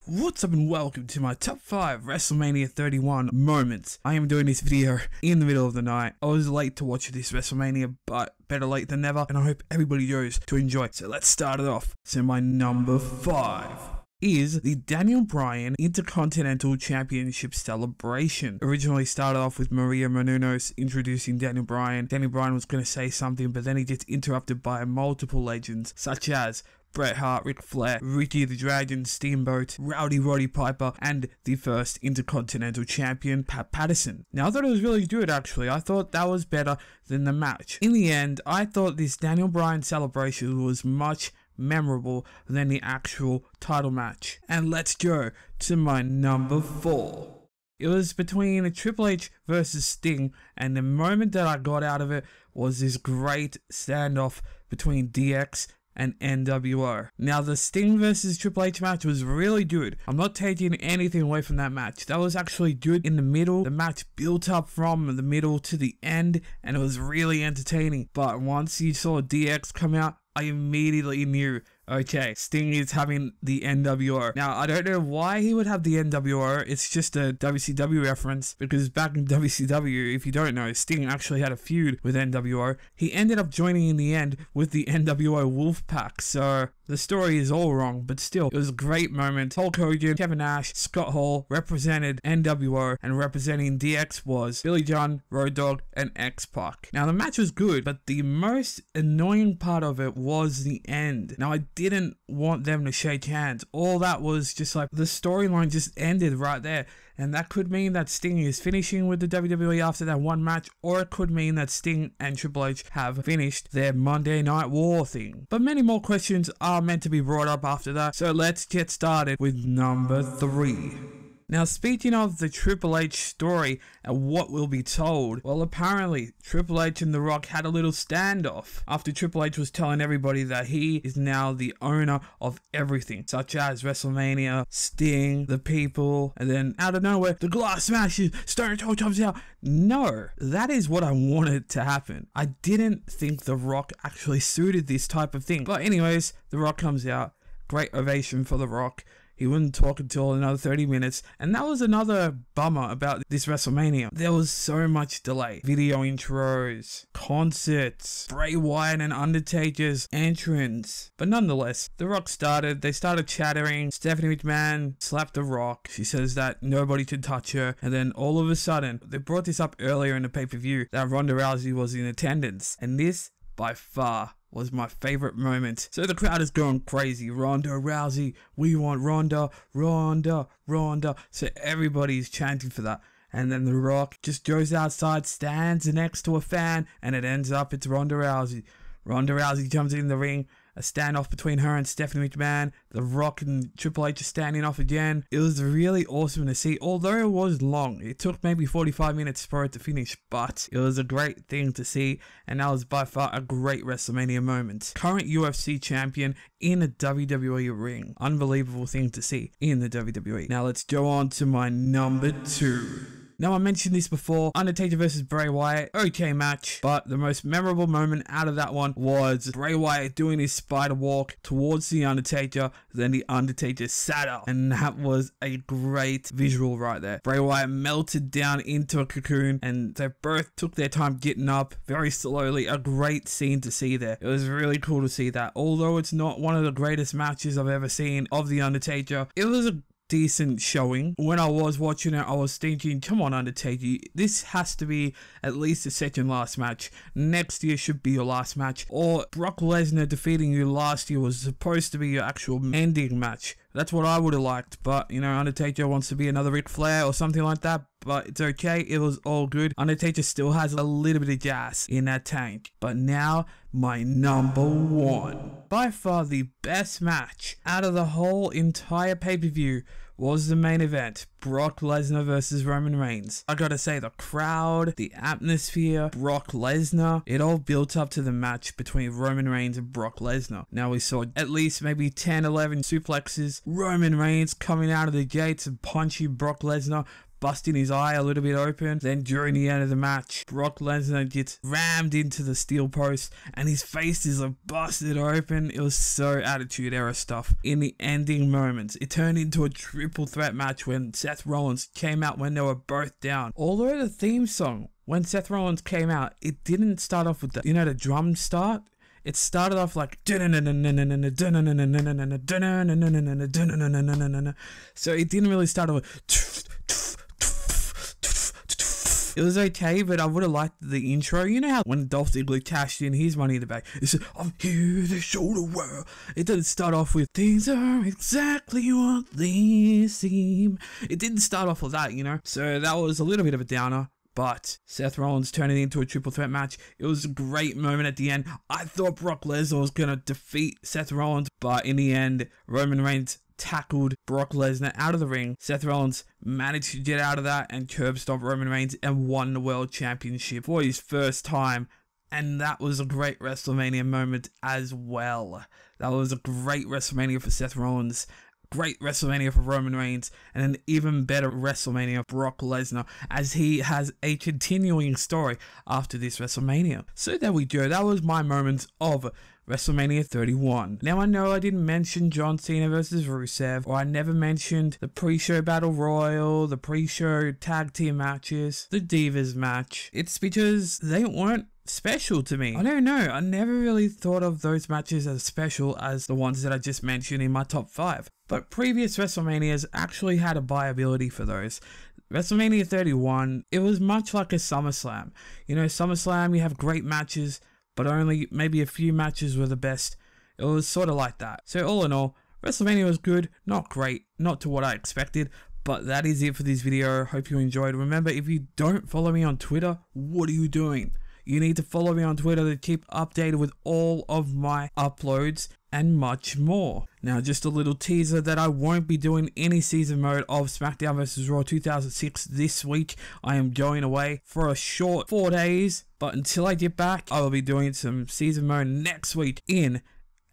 What's up and welcome to my top 5 WrestleMania 31 moments. I am doing this video in the middle of the night. I was late to watch this WrestleMania, but better late than never, and I hope everybody goes to enjoy it. So let's start it off. So my number 5 is the Daniel Bryan Intercontinental Championship celebration. Originally started off with Maria Menounos introducing Daniel Bryan. Daniel Bryan was going to say something, but then he gets interrupted by multiple legends such as Bret Hart, Ric Flair, Ricky the Dragon, Steamboat, Rowdy Roddy Piper, and the first Intercontinental Champion, Pat Patterson. Now, I thought it was really good, actually. I thought that was better than the match. In the end, I thought this Daniel Bryan celebration was much memorable than the actual title match. And let's go to my number 4. It was between Triple H versus Sting, and the moment that I got out of it was this great standoff between DX and NWO. Now, the Sting versus Triple H match was really good. I'm not taking anything away from that match. That was actually good in the middle. The match built up from the middle to the end, and it was really entertaining. But once you saw DX come out, I immediately knew, okay, Sting is having the NWO. Now, I don't know why he would have the NWO. It's just a WCW reference, because back in WCW, if you don't know, Sting actually had a feud with NWO. He ended up joining in the end with the NWO Wolfpack, so the story is all wrong, but still, it was a great moment. Hulk Hogan, Kevin Nash, Scott Hall represented NWO, and representing DX was Billy Gunn, Road Dogg, and X-Pac. Now, the match was good, but the most annoying part of it was the end. Now, I didn't want them to shake hands. All that was just like, the storyline just ended right there. And that could mean that Sting is finishing with the WWE after that one match, or it could mean that Sting and Triple H have finished their Monday Night War thing. But many more questions are meant to be brought up after that, so let's get started with number 3. Now, speaking of the Triple H story and what will be told, well, apparently Triple H and The Rock had a little standoff after Triple H was telling everybody that he is now the owner of everything, such as WrestleMania, Sting, the people, and then out of nowhere, the glass smashes, Stone Cold comes out. No, that is what I wanted to happen. I didn't think The Rock actually suited this type of thing. But anyways, The Rock comes out, great ovation for The Rock. He wouldn't talk until another 30 minutes, and that was another bummer about this WrestleMania. There was so much delay. Video intros, concerts, Bray Wyatt and Undertaker's entrance. But nonetheless, The Rock started, they started chattering. Stephanie McMahon slapped The Rock. She says that nobody could touch her, and then all of a sudden, they brought this up earlier in the pay-per-view, that Ronda Rousey was in attendance, and this, by far, was my favorite moment. So the crowd is going crazy. Ronda Rousey, we want Ronda, Ronda, Ronda. So everybody's chanting for that. And then The Rock just goes outside, stands next to a fan, and it ends up it's Ronda Rousey. Ronda Rousey jumps in the ring. A standoff between her and Stephanie McMahon. The Rock and Triple H are standing off again. It was really awesome to see, although it was long. It took maybe 45 minutes for it to finish, but it was a great thing to see, and that was by far a great WrestleMania moment. Current UFC champion in a WWE ring. Unbelievable thing to see in the WWE. Now let's go on to my number 2. Now, I mentioned this before, Undertaker versus Bray Wyatt, okay match, but the most memorable moment out of that one was Bray Wyatt doing his spider walk towards the Undertaker, then the Undertaker sat up, and that was a great visual right there. Bray Wyatt melted down into a cocoon, and they both took their time getting up very slowly. A great scene to see there. It was really cool to see that. Although it's not one of the greatest matches I've ever seen of the Undertaker, it was a decent showing. When I was watching it, I was thinking, come on, Undertaker, this has to be at least the second last match. Next year should be your last match. Or Brock Lesnar defeating you last year was supposed to be your actual ending match. That's what I would have liked, but, you know, Undertaker wants to be another Ric Flair or something like that, but it's okay, it was all good. Undertaker still has a little bit of gas in that tank. But now, my number 1. By far the best match out of the whole entire pay-per-view was the main event, Brock Lesnar versus Roman Reigns. I gotta say, the crowd, the atmosphere, Brock Lesnar, it all built up to the match between Roman Reigns and Brock Lesnar. Now we saw at least maybe 10, 11 suplexes, Roman Reigns coming out of the gates and punching Brock Lesnar, busting his eye a little bit open. Then during the end of the match, Brock Lesnar gets rammed into the steel post and his face is busted open. It was so Attitude Era stuff. In the ending moments, it turned into a triple threat match when Seth Rollins came out when they were both down. Although the theme song, when Seth Rollins came out, it didn't start off with the drum start. It started off like so it didn't really start off. It was okay, but I would have liked the intro. You know how when Dolph Ziggler cashed in his Money in the Bank, it said, "I'm here to show the world." It didn't start off with "Things are exactly what they seem." It didn't start off with that, So that was a little bit of a downer. But Seth Rollins turning it into a triple threat match. It was a great moment at the end. I thought Brock Lesnar was going to defeat Seth Rollins, but in the end, Roman Reigns tackled Brock Lesnar out of the ring. Seth Rollins managed to get out of that and curb stomp Roman Reigns and won the World Championship for his first time. And that was a great WrestleMania moment as well. That was a great WrestleMania for Seth Rollins. Great WrestleMania for Roman Reigns, and an even better WrestleMania for Brock Lesnar, as he has a continuing story after this WrestleMania. So there we go, that was my moments of WrestleMania 31. Now I know I didn't mention John Cena versus Rusev, or I never mentioned the pre-show Battle Royal, the pre-show tag team matches, the Divas match. It's because they weren't special to me. I don't know, I never really thought of those matches as special as the ones that I just mentioned in my top 5. But previous WrestleManias actually had a viability for those. WrestleMania 31, it was much like a SummerSlam. SummerSlam, you have great matches, but only maybe a few matches were the best. It was sort of like that. So all in all, WrestleMania was good, not great, not to what I expected. But that is it for this video. Hope you enjoyed. Remember, if you don't follow me on Twitter, what are you doing? You need to follow me on Twitter to keep updated with all of my uploads and much more. Now, just a little teaser that I won't be doing any season mode of SmackDown vs. Raw 2006 this week. I am going away for a short 4 days, but until I get back, I will be doing some season mode next week in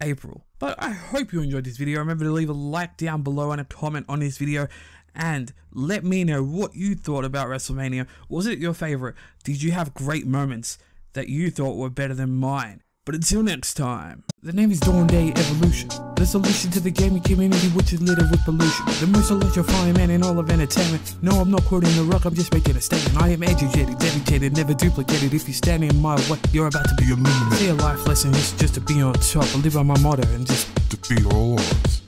April. But I hope you enjoyed this video. Remember to leave a like down below and a comment on this video. And let me know what you thought about WrestleMania. Was it your favorite? Did you have great moments that you thought were better than mine? But until next time, the name is Dawn Day Evolution, the solution to the gaming community which is littered with pollution. The most electrifying man in all of entertainment. No, I'm not quoting the rock, I'm just making a statement. I am educated, dedicated, never duplicated. If you stand in my way, you're about to be eliminated. See, a life lesson is just to be on top. I live by my motto and just defeat all odds.